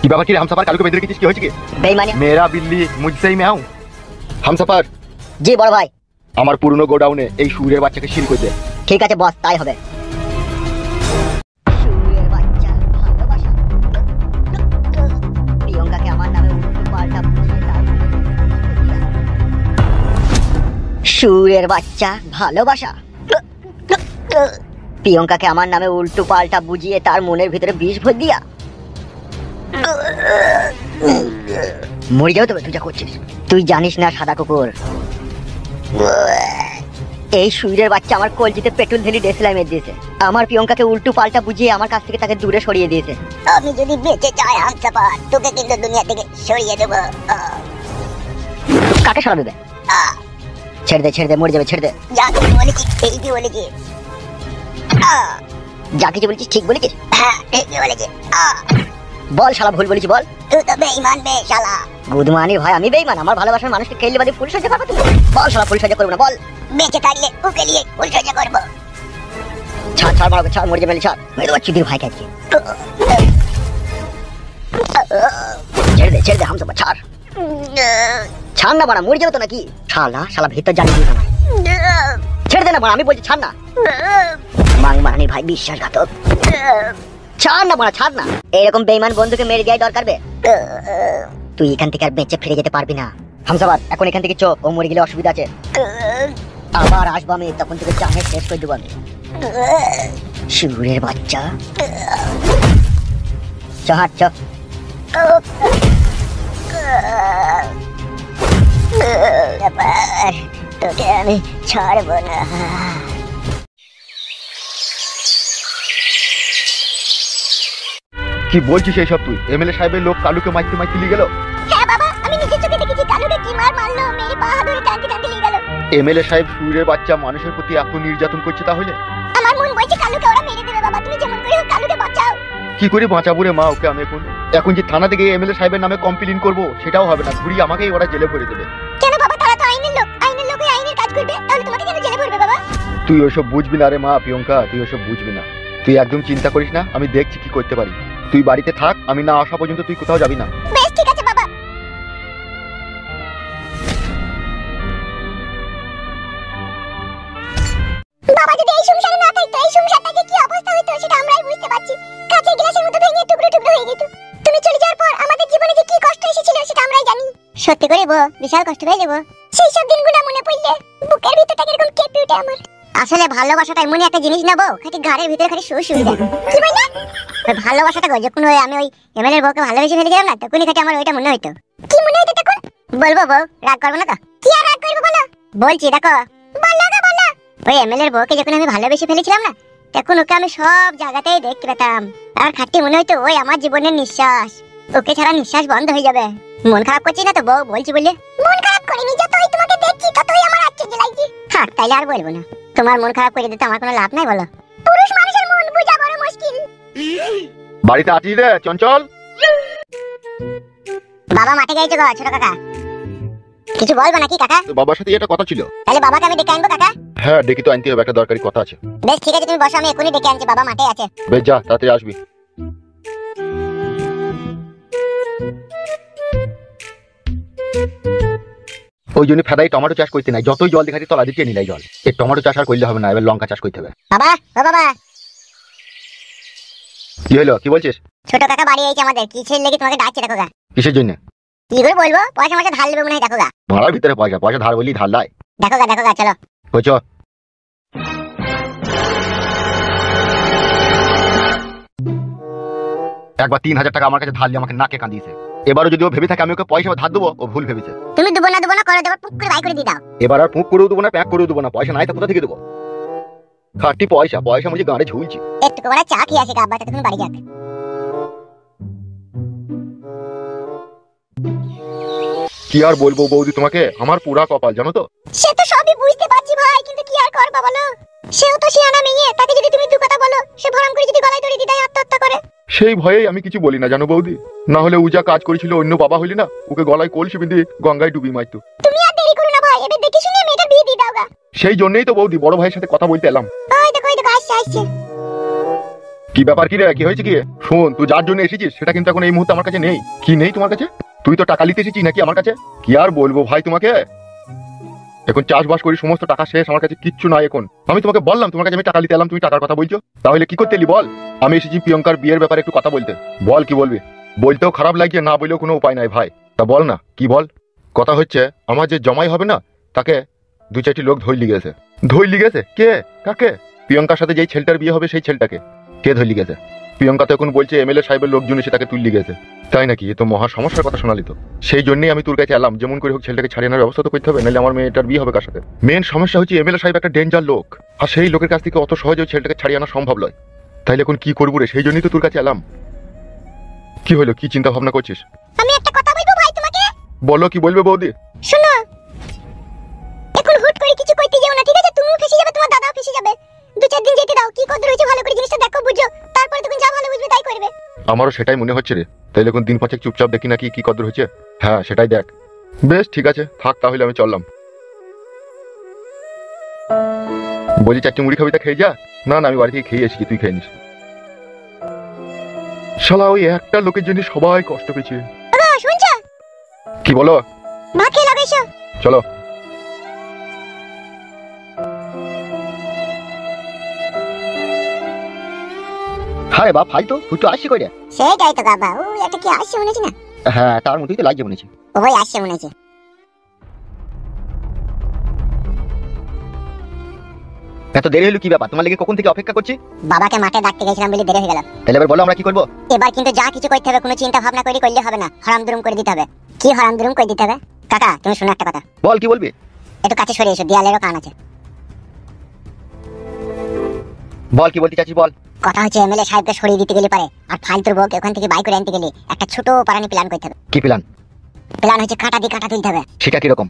কি বাবা কি রে हमसफर कालू के बेदरे की হয়েছে কি বেঈমানি मेरा बिल्ली मुझसे ही मैं हूं हमसफर জি বড় ভাই আমার পুরনো গোডাউনে এই শুয়োরের বাচ্চাকে শিল করে দে ঠিক আছে বস তাই হবে শুয়োরের বাচ্চা ভালোবাসা প্রিয়ঙ্কাকে আমার নামে উল্টো পাল্টা বুঝিয়ে তার শুয়োরের বাচ্চা ভালোবাসা প্রিয়ঙ্কাকে আমার নামে উল্টো পাল্টা বুঝিয়ে তার মনের ভিতরে বিষ ভর দিয়া মরে যাও তবে তুই যা করছিস তুই জানিস না সাদা কুকুর এই শুয়োরের বাচ্চা আমার কলজিতে পেট্রোল ঢেলে ডেসলাই মেরে দিয়েছে আমার প্রিয়ঙ্কাকে উল্টো পাল্টা বুঝিয়ে আমার কাছ থেকে তাকে দূরে সরিয়ে দিয়েছে আমি যদি বেঁচে যাই হামসাফার তোকে কিন্তু দুনিয়া থেকে সরিয়ে দেব কাকে সরাবে বে ছেড়ে দে মরে যাবে ছেড়ে দে যা কিছু বলেছি ঠিকই বলেছি যা কিছু বলেছিস ঠিক বলেছিস হ্যাঁ ঠিকই বলেছি বল শালা ভুল বলেছি বল তুই তো বেঈমান বে শালা গুদমানি ভাই আমি বেঈমান আমার ভালোবাসার মানুষকে খেললে বাদে ফুল সজ্জা পাবো তুমি বল শালা ফুল সজ্জা করব না বল বেঁচে থাকলে ওকে নিয়ে ফুল সজ্জা করবো ছাড় মারো ছাড় মরে যাবে ছাড় মেরে দেবো চুদির ভাই কাছে ছেড়ে দে হামসাফার ছাড় না বাড়া মরে যাবে তো নাকি শালা ভিতর জানি দিস না ছেড়ে দে না বাড়া আমি বলছি ছাড় না মাংমারানি ভাই বিশ্বাসঘাতক ছাড় না এরকম বেঈমান বন্ধুকে মেরে দেওয়াই দরকার বে তুই এখান থেকে আর বেঁচে ফিরে যেতে পারবি না হামসাফার এখন এখান থেকে চো ও মরে গেলে অসুবিধা আছে আবার আসবো আমি তখন তোকে জানে শেষ করে দেবো আমি শুয়োরের বাচ্চা হাট চ তোকে আমি ছাড়বো না কি বলছিস এই সব তুই এমএলএ সাহেবের লোক কালুকে মাইতে নিয়ে গেল হ্যাঁ বাবা আমি নিজের চোখে দেখেছি কালুকে কি মারলো মেরে পা ধরে টানতে নিয়ে গেল এমএলএ সাহেব শুয়োরের বাচ্চা মানুষের প্রতি এত নির্যাতন করছে তাহলে আমার মন বলছে কালুকে ওরা মেরে দেবে বাবা তুমি যেমন করে হোক কালুকে বাঁচাও কি করে বাঁচাবো রে মা ওকে আমি এখন যে থানা থেকে এমএলএ সাহেবের নামে কমপ্লেইন করব সেটাও হবে না ঘুরিয়ে আমাকেই ওরা জেলে ভরে দেবে কেন বাবা তারা তো আইনের লোক ওই আইনের কাজ করবে তাহলে তোমাকে কেন জেলে ভরবে বাবা তুই ওসব বুঝবি না রে মা প্রিয়ঙ্কা তুই ওসব বুঝবি না তুই একদম চিন্তা করিস না আমি দেখছি কি করতে পারি তুই বাড়িতে থাক আমি না আসা পর্যন্ত তুই কোথাও যাবি না বেশ ঠিক আছে বাবা বাবা যদি এই সংসারে না থাকতো এই সংসারটাকে কি অবস্থা হতো সেটা আমরাই বুঝতে পারছি কাঁচের গ্লাসের মতো ভেঙে টুকরো টুকরো হয়ে যেত তুমি চলে যাওয়ার পর আমাদের জীবনে যে কি কষ্ট এসেছিল সেটা আমরাই জানি সত্যি করে বিশাল কষ্ট হয়ে যাবো সেই সব দিনগুলো মনে পড়লে বুকের ভিতরটা কিরকম কেঁপে ওঠে আমার আসলে ভালোবাসাটা এমনই একটা জিনিস না বউ খালি ঘাড়ের ভিতরে খালি শুয়ে শুয়ে দেয় কি বললে ওই ভালোবাসাটা যখন আমি ওই এমএলএর বউকে ভালোবেসে ফেলে গেলাম না তখনই খালি আমার ওইটা মনে হইতো কি মনে হইতো তখন বলবো বউ রাগ করবো না তো কি আর রাগ করবো বলো বলছি দেখো বলো ওই এমএলএর বউকে যখন আমি ভালোবেসে ফেলেছিলাম না তখন ওকে আমি সব জায়গাতেই দেখতে পেতাম আর খাটি মনে হইতো ওই আমার জীবনের নিঃশ্বাস ওকে ছাড়া নিঃশ্বাস বন্ধ হয়ে যাবে মন খারাপ করছি না তো বউ বলছি বলে মন খারাপ করিনি যতই তোমাকে দেখছি ততই আমার আশ্চর্য লাগছে থাক তাইলে আর বলবো না তোমার মন খারাপ করে দিতে আমার কোনো লাভ নাই বলো পুরুষ মানুষের মন বোঝা বড় মুশকিল বাড়িতে আছিস রে চঞ্চল বাবা মাঠে গেছে গো ছোট কাকা কিছু বলবো নাকি কাকা বাবার সাথে এটা কথা ছিল তাহলে বাবাকে আমি ডেকে আনবো কাকা হ্যাঁ ডেকে তো আনতে হবে একটা দরকারি কথা আছে বেশ ঠিক আছে তুমি বসো আমি এখনই ডেকে আনছি বাবা মাঠে আছে বেশ যা তাড়াতাড়ি আসবি ওই জন্য ফেদাই টমেটো চাষ করতে নাই যতই জল দেখাচ্ছি তলা দিতে নিলাই জল এই টমেটো চাষ আর করলে হবে না এবার লঙ্কা চাষ করতে হবে বাবা ও বাবা কি হলো কি বলছিস ছোট কাকা বাড়ি আইছে আমাদের কিসের লেগে তোমাকে ডাকছে দেখো গা কিসের জন্য কি করে বলবো পয়সা মাসে ধার নেবে মনে হয় দেখো গা ভাড়ার ভিতরে পয়সা ধার বলি ধার লাই দেখো গা চলো বুঝছো একবার 3000 টাকা আমার কাছে ধার নিয়ে আমাকে নাকে কাঁদিয়েছে এবারও যদি ও ভেবে থাকে আমি ওকে পয়সা ধার দেবো ও ভুল ভেবেছে তুমি দেবো না করে দেবো পুক করে বাই করে দিয়ে দাও এবার আর পুক করেও দেবো না প্যাক করেও দেবো না পয়সা নাই তা কোথা থেকে দেবো খাটি পয়সা মুঝে গাড়ে ঝুলছি একটু করে চা খেয়ে আসে আব্বা তখন বাড়ি যাক কি আর বলবো বৌদি তোমাকে আমার পুরা কপাল জানো তো সে তো সবই বুঝতে পারছি ভাই কিন্তু কি আর করবা বলো সেও তো শিয়ানা মেয়ে তাকে যদি তুমি দু কথা বলো সে ভরম করে যদি গলায় দড়ি দিয়ে দেয় আত্মহত্যা করে সেই ভয়েই আমি কিছু বলি না জানো বৌদি না হলে উজা কাজ করেছিল অন্য বাবা হইলি না ওকে গলায় কলসি বেঁধে গঙ্গায় ডুবি মারতো তুমি আর দেরি করো না ভাই ভাই, এবার দেখি শুনে মেয়েটা বিয়ে দিয়ে দাও গা। সেই জন্যই তো বৌদি বড় ভাইয়ের সাথে কথা বলতে এলাম। ওই দেখো আসছে আসছে। কি ব্যাপার, কি রে, কি হয়েছে কি? শোন, তুই যার জন্য এসেছিস সেটা কিন্তু এখন এই মুহূর্তে আমার কাছে নেই। কি নেই তোমার কাছে? তুই তো টাকা নিতে এসেছিস নাকি আমার কাছে? কি আর বলবো ভাই তোমাকে, এখন চাষবাস করি, সমস্ত টাকা শেষ, আমার কাছে কিচ্ছু নাই এখন। আমি তোমাকে বললাম তোমার কাছে আমি টাকা নিতে এলাম, তুমি টাকার কথা বলছো, তাহলে কি করতে এলি বল? আমি এসেছি প্রিয়ঙ্কার বিয়ের ব্যাপারে একটু কথা বলতে। বল কি বলবি? বলতেও খারাপ লাগছে, না বললেও কোনো উপায় নাই ভাই। তা বল না, কি বল? কথা হচ্ছে আমার যে জমাই হবে না, তাকে দু চারটি লোক ধরলি গেছে। ধরলি গেছে? কে? কাকে? প্রিয়ঙ্কার সাথে যেই ছেলেটার বিয়ে হবে সেই ছেলেটাকে কে ধরলি গেছে? প্রিয়ঙ্কা তো এখন বলছে এমএলএ সাহেবের লোকজন এসে তাকে তুললি গেছে। তাই নাকি? এ তো মহা সমস্যার কথা শোনালি তো। সেই জন্যই আমি তোর কাছে এলাম, যেমন করে হোক ছেলেটাকে ছাড়িয়ে আনার ব্যবস্থা তো করতে হবে, নাহলে আমার মেয়েটার বিয়ে হবে কার সাথে? মেন সমস্যা হচ্ছে এমএলএ সাহেব একটা ডেঞ্জার লোক, আর সেই লোকের কাছ থেকে অত সহজে ওই ছেলেটাকে ছাড়িয়ে আনা সম্ভব নয়। তাইলে এখন কি করবো রে? সেই জন্যই তো তোর কাছে এলাম। কি হলো, কি চিন্তা ভাবনা করছিস? আমি একটা কথা বলবো ভাই তোমাকে। বলো, কি বলবে বৌদি? শোনো, এখন হুট করে কিছু করতে যেও না, ঠিক আছে? তুমিও ফেসে যাবে, তোমার দাদাও ফেসে যাবে। 2-4 দিন যেতে দাও, কি কদর হয়েছে ভালো করে জিনিসটা দেখো, বুঝো, তারপরে তুমি যা ভালো বুঝবে তাই করবে। আমারও সেটাই মনে হচ্ছে রে। তাইলে এখন দিন পাঁচেক চুপচাপ দেখি নাকি কি কদর হচ্ছে। হ্যাঁ, সেটাই দেখ। বেশ ঠিক আছে, থাক তাহলে, আমি চললাম। বলি, চারটি মুড়ি খাবি? তা খেয়ে যা। না না, আমি বাড়ি থেকে খেয়ে এসেছি, তুই খেয়ে নিস। শালা ওই একটা লোকের জন্য সবাই কষ্ট পেয়েছে। বাবা শুনছো? কি বলো? ভাত খেয়ে লাগাইছো? চলো। হ্যাঁ বাপ, হাই তো তুই তো আসছি কই রে? সেটাই তো বাবা, ও একটা কি আসছে মনে হচ্ছে না? হ্যাঁ, তার মধ্যেই তো লাগছে মনে হচ্ছে। ওই আসছে মনে হচ্ছে। এত দেরি হলো কি ব্যাপার? তোমার লেগে কখন থেকে অপেক্ষা করছি। বাবাকে মাঠে ডাকতে গেছিলাম বলে দেরি হয়ে গেল। তাহলে এবার বলো আমরা কি করবো? এবার কিন্তু যা কিছু করতে হবে কোনো চিন্তা ভাবনা করে করলে হবে না, হারামদুরুম করে দিতে হবে। কি হারামদুরুম করে দিতে হবে? কাকা তুমি শোনো একটা কথা। বল, কি বলবি? একটু কাছে সরে এসো, দেয়ালেরও কান আছে। বল, কি বলতে চাচ্ছিস বল। কথা হচ্ছে এমএলএ সাহেবকে সরিয়ে দিতে গেলে পারে, আর ফালতুর বউকে ওখান থেকে বাই করে আনতে গেলে একটা ছোট পারানি প্ল্যান করতে হবে। কি প্ল্যান? প্ল্যান হচ্ছে কাঁটা দিয়ে কাঁটা তুলতে হবে। সেটা কিরকম?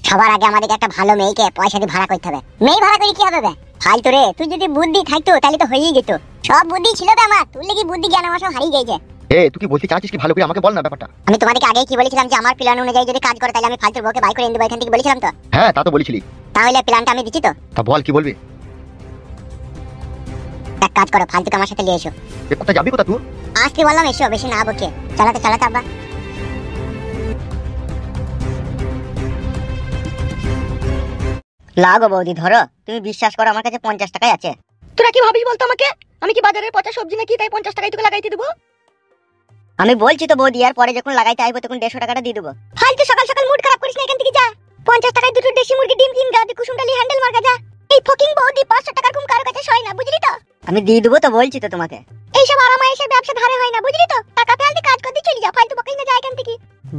সবার আগে আমাদেরকে একটা ভালো মেয়েকে পয়সা দিয়ে ভাড়া করতে হবে। মেয়ে ভাড়া করে কি হবে বে? ফালতু রে, তুই যদি বুদ্ধি থাকতো তাহলে তো হয়েই যেত। সব বুদ্ধি ছিল বে আমার, তুই লাগি বুদ্ধি জ্ঞান আমার সব হারিয়ে গেছে। তুই কি বলতে চাচ্ছিস কি? ভালো করে আমাকে বল না ব্যাপারটা। আমি তোমাদেরকে আগেই কি বলেছিলাম যে আমার প্ল্যান অনুযায়ী যদি কাজ করে তাহলে আমি ফালতুর বউকে বাই করে এনে দেবো এখান থেকে, বলেছিলাম তো? হ্যাঁ, তা তো বলেছিলি। তাহলে প্ল্যানটা আমি দিচ্ছি তো। তা বল, কি বলবি? এক কাজ করো, ফালতুকে আমার সাথে নিয়ে এসো। কোথায় যাবি কোথা তুই? আজকে বললাম এসো, বেশি না বকে। চালাতে চালাতে আব্বা। লাগো বৌদি, ধরো। তুমি বিশ্বাস করো, আমার কাছে 50 টাকাই আছে। তোরা কি ভাবিস বলতো আমাকে? আমি কি বাজারের পচা সবজি নাকি, তাই 50 টাকাই তোকে লাগাইতে দেবো? আমি বলছি তো বৌদি, আর পরে যখন লাগাইতে আইবো তখন 150 টাকাটা দিয়ে দেবো। ফালতু সকাল সকাল মুড খারাপ করিস না, এখান থেকে যা। 50 টাকায় দুটো দেশি মুরগি ডিম কিন গা, কুসুম ডালি হ্যান্ডেল মার্কা যা। এই ফকিং বৌদি 500 টাকার কম কারো কাছে সয় না, বুঝলি তো? আমি দিয়ে দেবো তো, বলছি তো তোমাকে। এইসব আরামায়েশের ব্যবসা ধারে হয় না, বুঝলি তো? টাকা ফেলতে কাজ করতে চলে যা, ফালতু বকিস না, যা এখান থেকে।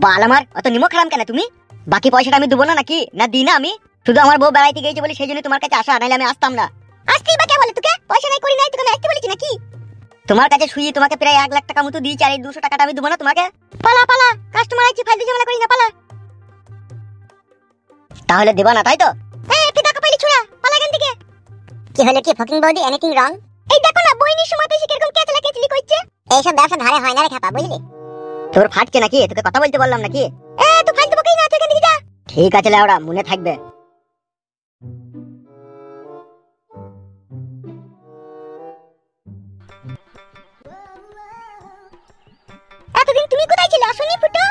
বাল আমার, অত নিমক খারাম কেন তুমি? বাকি পয়সাটা আমি দেবো না নাকি? না দিই না আমি? শুধু আমার বউ বেড়াইতে গেছে বলে সেই জন্য তোমার কাছে আসা, নাহলে আমি আসতাম না। আসতেই বা কে বলে তোকে? পয়সা নাই করি নাই, তোকে আমি আসতে বলেছি নাকি? তোমার কাছে শুয়ে তোমাকে প্রায় 1 লাখ টাকা মতো দিয়েছি, আর এই 200 টাকাটা আমি দেবো না তোমাকে? পালা পালা, কাস্টমার আছে, ফালতু ঝামেলা করিস না, পালা। তাহলে দেবা না, তাই তো? এই পিতা কপালি ছুড়া, পালা এখান থেকে। কি হলো কি ফকিং বৌদি, এনিথিং রং? এই দেখো না, বইনির সময় তো এসে কিরকম কেচলা কেচলি করছে। এইসব ব্যবসা ধারে হয় না রে খাপা, বুঝলি? তোর ফাটছে নাকি? তোকে কথা বলতে বললাম নাকি? তুই ফালতু বকিস না, তুই এখান থেকে যা। ঠিক আছে লেওড়া, মনে থাকবে। এতদিন তুমি কোথায় ছিলে? আসনি ফুটো?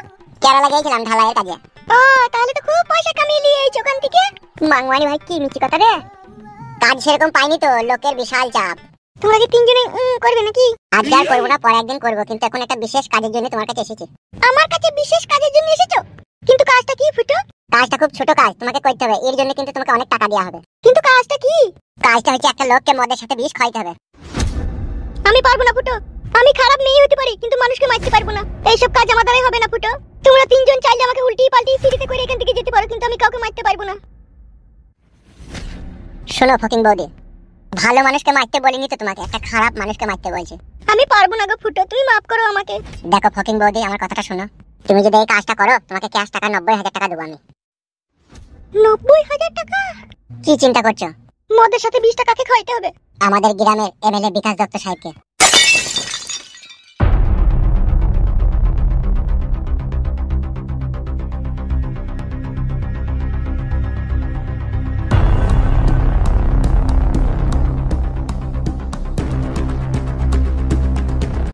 কেরালা গিয়েছিলাম ঢালাইয়ের কাজে। ও, তাহলে তো খুব পয়সা কামিয়ে নিয়ে এইছো ওখান থেকে। মাংমানি ভাই, কি মিছি কথা রে। কাজ সেরকম পাইনি তো, লোকের বিশাল চাপ। তোমরা কি তিনজনে করবে নাকি? আজকে আর করবো না, পরে একদিন করবো, কিন্তু এখন একটা বিশেষ কাজের জন্য তোমার কাছে এসেছি। আমার কাছে বিশেষ কাজের জন্য এসেছো? কিন্তু কাজটা কি ফুটো? কাজটা খুব ছোট কাজ, তোমাকে করতে হবে। এর জন্য কিন্তু তোমাকে অনেক টাকা দেওয়া হবে। কিন্তু কাজটা কি? কাজটা হচ্ছে একটা লোককে মদের সাথে বিষ খাইতে হবে। আমি পারবো না ফুটো। আমি খারাপ মেয়ে হতে পারি, কিন্তু মানুষকে মারতে পারবো না। এইসব কাজ আমার দ্বারাই হবে না ফুটো। তোমরা তিনজন চাইলে আমাকে উল্টি পাল্টি ফিরিতে করে এখান থেকে যেতে পারো, কিন্তু আমি কাউকে মারতে পারবো না। শোনো ফকিং বৌদি, ভালো মানুষকে মারতে বলিনি তো তোমাকে, একটা খারাপ মানুষকে মারতে বলছি। আমি পারবো না গো ফুটো, তুমি মাফ করো আমাকে। দেখো ফকিং বৌদি, আমার কথাটা শোনো। তুমি যদি এই কাজটা করো, তোমাকে ক্যাশ টাকা 90,000 টাকা দেবো আমি। 90,000 টাকা? কি চিন্তা করছো? মদের সাথে 20 টাকাকে খাইতে হবে। আমাদের গ্রামের এমএলএ বিকাশ দত্ত সাহেবকে।